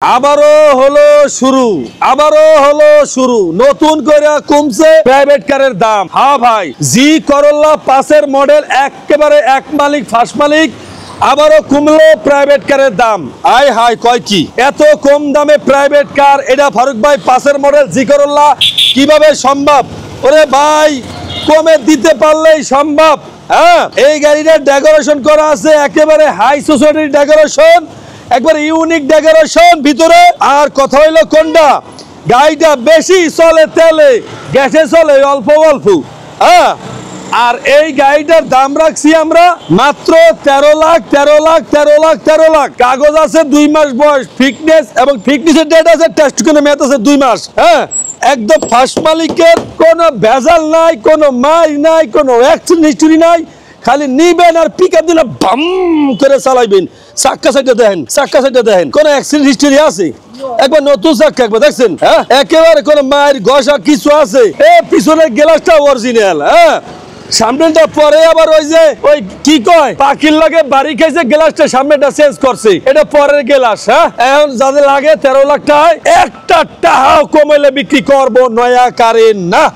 আবারও হলো শুরু নতুন করে কমছে প্রাইভেট কারের দাম। হ্যাঁ ভাই, জি করোলা 5 মডেল একেবারে এক মালিক ফার্স্ট মালিক আবারও কমলো প্রাইভেট কারের দাম। আয় হাই কয় কি এত কম দামে প্রাইভেট কার? এটা ফারুক ভাই 5 মডেল জি করোলা কিভাবে সম্ভব? ওরে ভাই, কমে দিতে পারলেই সম্ভব। হ্যাঁ, এই গাড়িটা ডেকোরেশন করা আছে একেবারে হাই সোসাইটির ডেকোরেশন, একবারে ইউনিক ডেকোরেশন ভিতরে। আর কথা হইলো কোনটা, গাড়িটা বেশি চলে তেলে, গ্যাসে চলে অল্প অল্প। হ্যাঁ, আর এই গাড়িটার দাম রাখছি আমরা মাত্র 13 লাখ। কাগজ আছে 2 মাস বয়স, ফিটনেস এবং ফিটনেসের ডেট আছে, টেস্ট করে মেয়াদ আছে 2 মাস। হ্যাঁ, একদম ফার্স্ট মালিকের, কোনো ভেজাল নাই, কোনো মাই নাই, কোনো অ্যাক্সিডেন্ট হিস্টরি নাই। খালি নিবেন আর পিকআপ দিলে বাম করে চালাইবেন। চাক্কা সাইডে দেখেন কোনো অ্যাক্সিডেন্ট হিস্টরি আছে? একবার নতুন চাক্কা একবার দেখছেন? হ্যাঁ, একেবারে কোনো মায়ের ঘষা কিছু আছে? পিছনের গ্লাসটা অরিজিনাল। হ্যাঁ, সামনেটা পরে আবার ওই কি কয় পাখির লাগে বাড়ি খাইছে, গ্লাসটা সামনেটা চেঞ্জ করছে, এটা পরের গ্লাস। হ্যাঁ, এখন যাদের লাগে 13 লাখ টাকায় একটা টাকাও কমাইলে বিক্রি করবো নয়া কারেন্ট না।